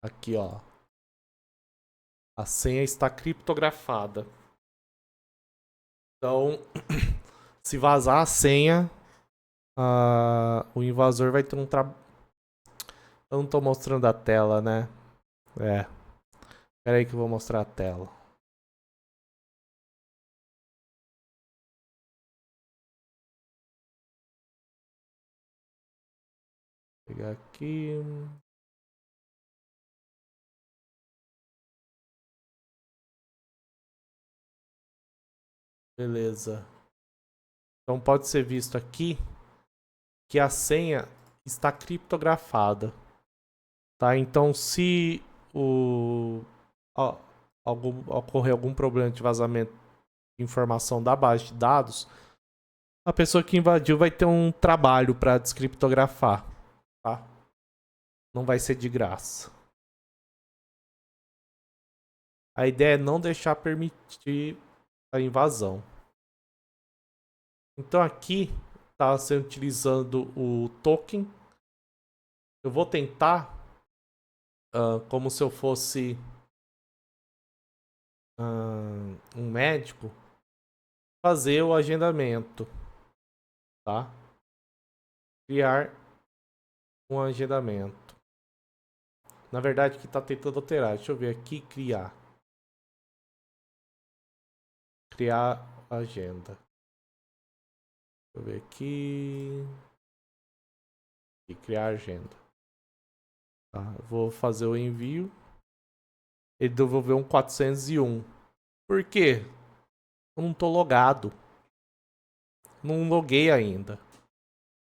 Speaker 1: Aqui, ó. A senha está criptografada. Então, se vazar a senha, o invasor vai ter um trabalho. Eu não tô mostrando a tela, né? É. Espera aí que eu vou mostrar a tela. Vou pegar aqui. Beleza. Então pode ser visto aqui que a senha está criptografada. Tá? Então se ocorrer algum problema de vazamento de informação da base de dados, a pessoa que invadiu vai ter um trabalho para descriptografar. Tá? Não vai ser de graça. A ideia é não deixar permitir a invasão. Então aqui está se utilizando o token. Eu vou tentar, como se eu fosse um médico, fazer o agendamento, tá? Criar um agendamento. Na verdade, que está tentando alterar. Deixa eu ver aqui, criar agenda. Deixa eu ver aqui. E criar agenda. Tá? Vou fazer o envio. Ele devolveu um 401. Por quê? Eu não tô logado. Não loguei ainda.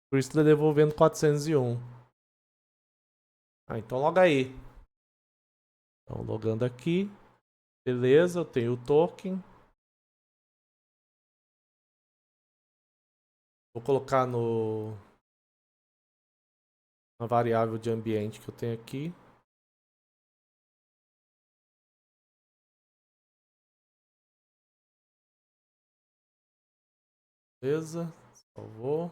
Speaker 1: Por isso tá devolvendo 401. Então loga aí. Então logando aqui. Beleza, eu tenho o token. Vou colocar na variável de ambiente que eu tenho aqui. Beleza, salvou.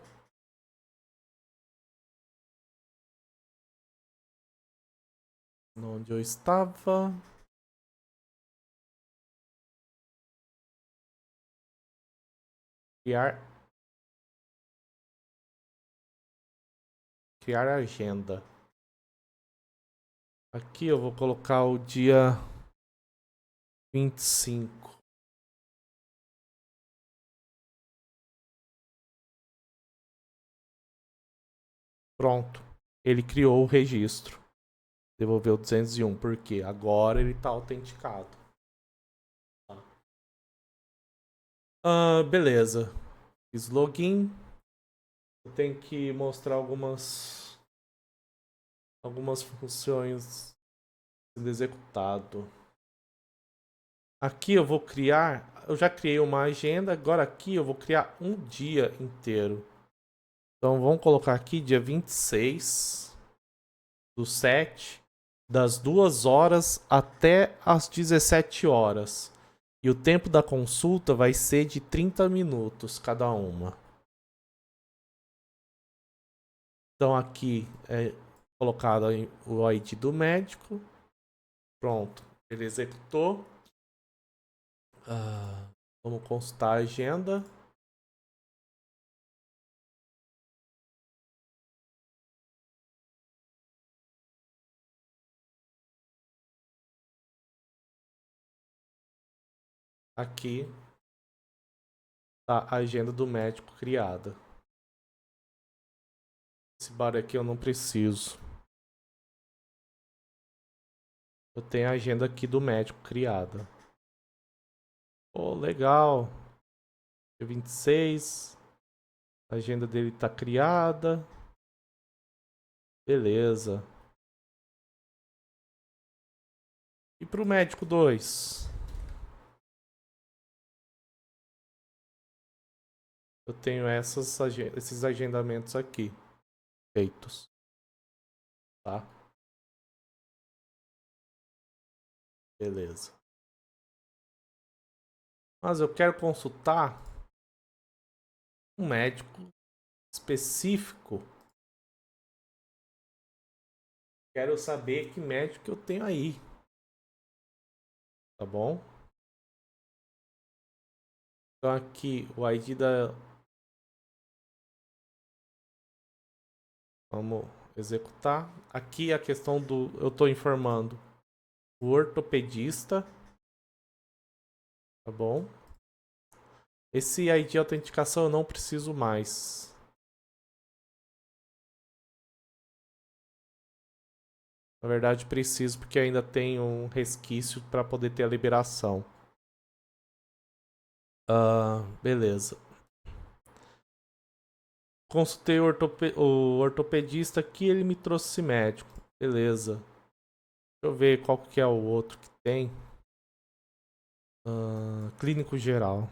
Speaker 1: Onde eu estava. Criar agenda. Aqui eu vou colocar o dia 25. Pronto. Ele criou o registro. Devolveu 201. Por quê? Agora ele está autenticado. Beleza. Fiz login. Eu tenho que mostrar algumas funções sendo executado. Aqui eu vou criar. Eu já criei uma agenda. Agora aqui eu vou criar um dia inteiro. Então vamos colocar aqui dia 26/7, das 2 horas até as 17 horas. E o tempo da consulta vai ser de 30 minutos cada uma. Então aqui é colocado o ID do médico. Pronto, ele executou. Vamos consultar a agenda. Aqui está a agenda do médico criada. Esse bar aqui eu não preciso. Eu tenho a agenda aqui do médico criada. Pô, legal. Dia 26. A agenda dele tá criada. Beleza. E pro médico 2? Eu tenho esses agendamentos aqui feitos. Tá? Beleza. Mas eu quero consultar um médico específico. Quero saber que médico eu tenho aí. Tá bom? Então aqui o ID da... Vamos executar. Aqui a questão do... Eu estou informando o ortopedista. Tá bom? Esse ID de autenticação eu não preciso mais. Na verdade preciso porque ainda tem um resquício para poder ter a liberação. Beleza. Consultei o ortopedista aqui, ele me trouxe esse médico. Beleza. Deixa eu ver qual que é o outro que tem. Clínico geral.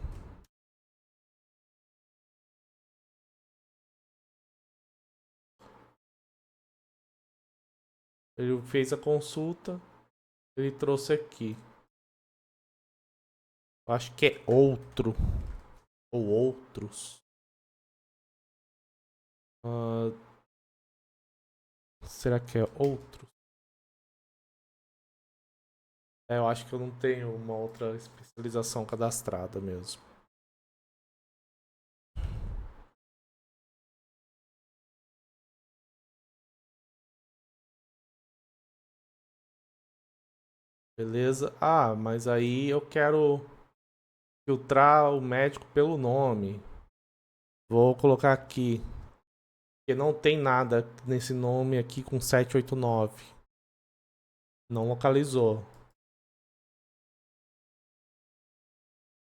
Speaker 1: Ele fez a consulta. Ele trouxe aqui. Eu acho que é outro. Ou outros. Será que é outro? Eu acho que eu não tenho uma outra especialização cadastrada mesmo. Beleza. Mas aí eu quero filtrar o médico pelo nome. Vou colocar aqui. Porque não tem nada nesse nome aqui com 789. Não localizou.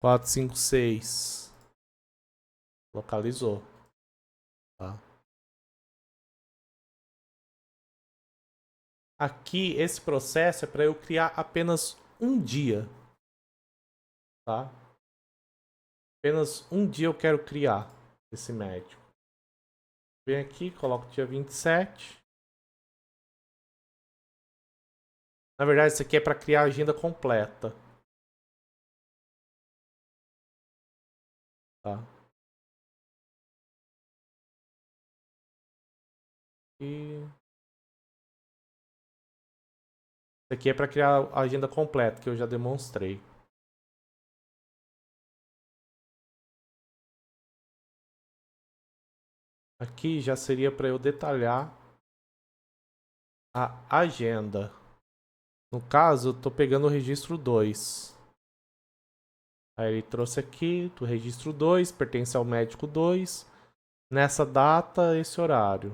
Speaker 1: 456. Localizou. Tá. Aqui, esse processo é para eu criar apenas um dia. Tá? Apenas um dia eu quero criar esse médico. Vem aqui, coloco dia 27. Na verdade, isso aqui é para criar a agenda completa. Tá? E... Isso aqui é para criar a agenda completa, que eu já demonstrei. Aqui já seria para eu detalhar a agenda. No caso, eu tô pegando o registro 2. Aí ele trouxe aqui, do registro 2, pertence ao médico 2. Nessa data, esse horário.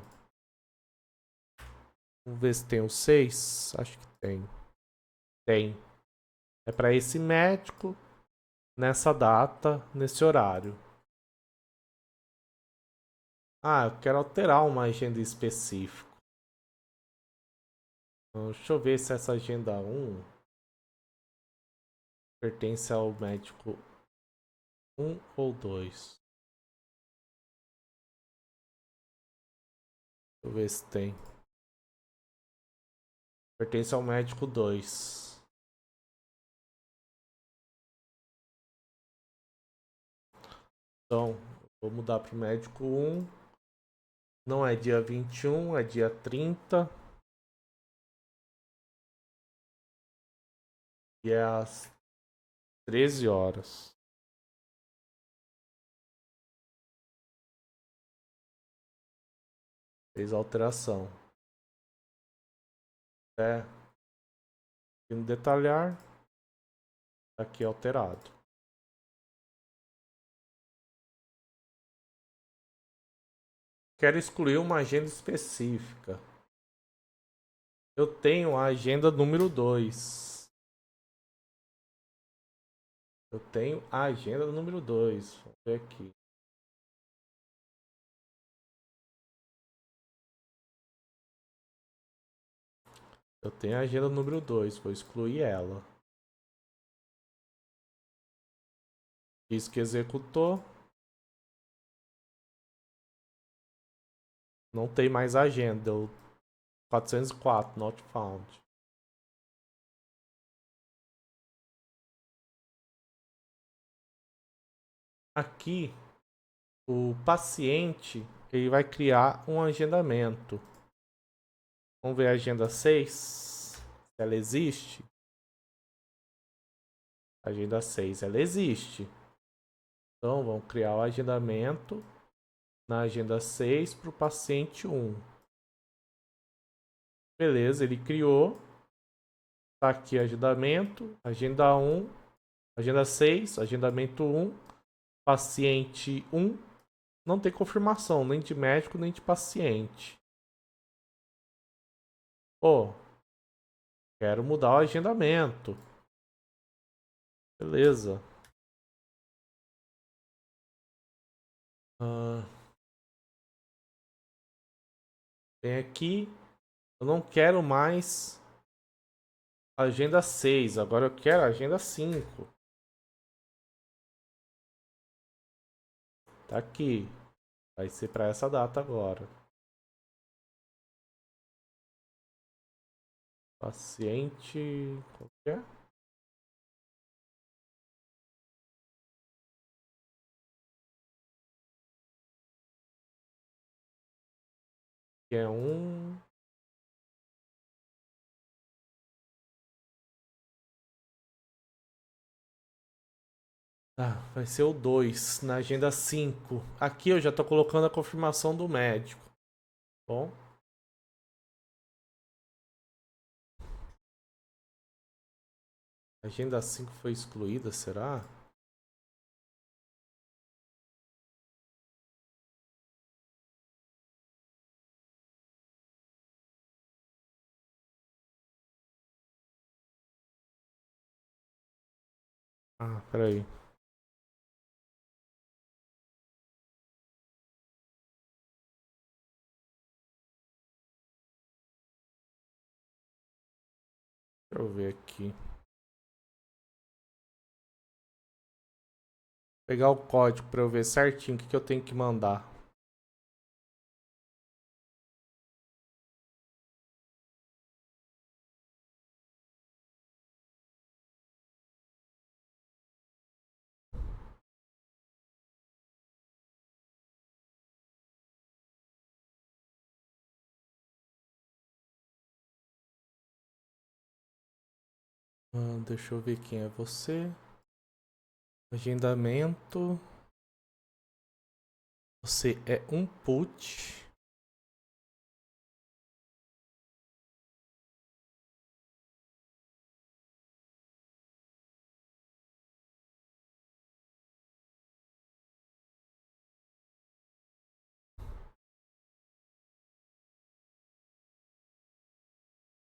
Speaker 1: Vamos ver se tem o 6. Acho que tem. Tem. É para esse médico, nessa data, nesse horário. Eu quero alterar uma agenda específica. Deixa eu ver se essa agenda 1 pertence ao médico 1 ou 2. Deixa eu ver se tem. Pertence ao médico 2. Então, vou mudar para o médico 1. Não é dia 21, é dia 30. E é às 13 horas. Fez a alteração. Aqui no detalhar. Aqui alterado. Quero excluir uma agenda específica. Eu tenho a agenda número 2. Eu tenho a agenda número 2. Vamos ver aqui. Eu tenho a agenda número 2. Vou excluir ela. Diz que executou. Não tem mais agenda. Deu 404. Not found. Aqui, o paciente, ele vai criar um agendamento. Vamos ver a agenda 6, se ela existe. Agenda 6, ela existe. Então, vamos criar o agendamento na agenda 6 para o paciente 1. Beleza, ele criou. Tá aqui agendamento, agenda 1, agenda 6, agendamento 1, paciente 1. Não tem confirmação, nem de médico, nem de paciente. Pô, quero mudar o agendamento. Beleza. Vem aqui. Eu não quero mais agenda 6. Agora eu quero agenda 5. Tá aqui. Vai ser para essa data agora. Paciente. Qual que é? Que é um. Ah, vai ser o 2 na agenda 5. Aqui eu já tô colocando a confirmação do médico. Bom. A agenda 5 foi excluída, será? Ah, peraí. Deixa eu ver aqui. Pegar o código para eu ver certinho o que eu tenho que mandar. Deixa eu ver quem é você. Agendamento. Você é um put.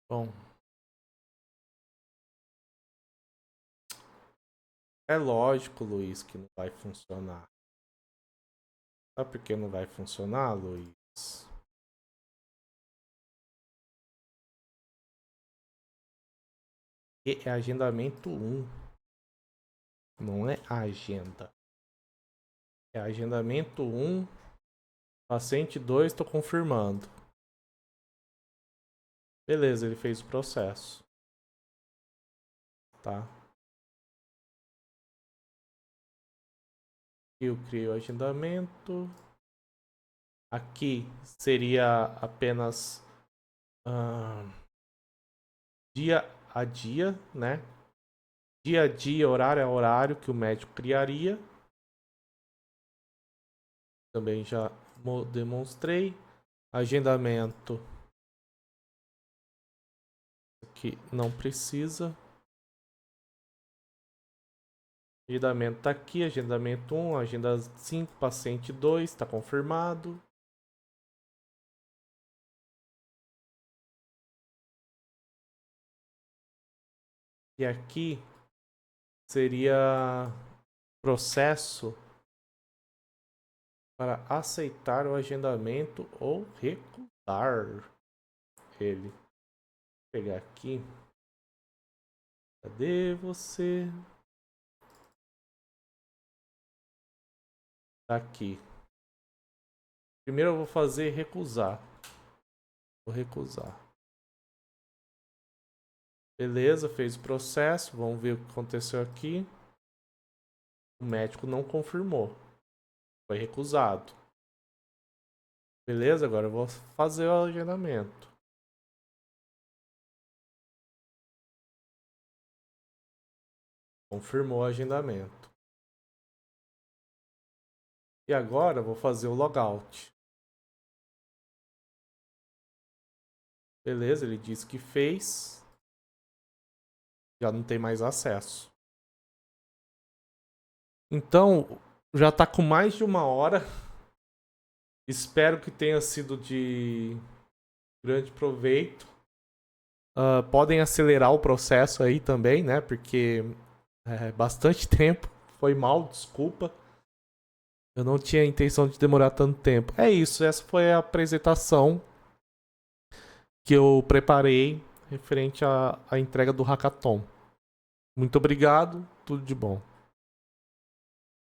Speaker 1: Bom. É lógico, Luiz, que não vai funcionar. Sabe por que não vai funcionar, Luiz? E é agendamento 1. Não é a agenda. É agendamento 1. Paciente 2, estou confirmando. Beleza, ele fez o processo. Tá? Eu crio o agendamento. Aqui seria apenas dia a dia, né? Dia a dia, horário a horário que o médico criaria. Também já demonstrei. Agendamento. Aqui não precisa. Agendamento está aqui. Agendamento 1, agenda 5, paciente 2, está confirmado. E aqui seria processo para aceitar o agendamento ou recusar ele. Vou pegar aqui. Cadê você? Tá aqui. Primeiro eu vou fazer recusar. Vou recusar. Beleza, fez o processo. Vamos ver o que aconteceu aqui. O médico não confirmou. Foi recusado. Beleza? Agora eu vou fazer o agendamento. Confirmou o agendamento. E agora eu vou fazer o logout. Beleza, ele disse que fez. Já não tem mais acesso. Então, já está com mais de 1 hora. Espero que tenha sido de grande proveito. Podem acelerar o processo aí também, né? Porque é bastante tempo. Foi mal, desculpa. Eu não tinha a intenção de demorar tanto tempo. É isso, essa foi a apresentação que eu preparei referente à entrega do Hackathon. Muito obrigado, tudo de bom.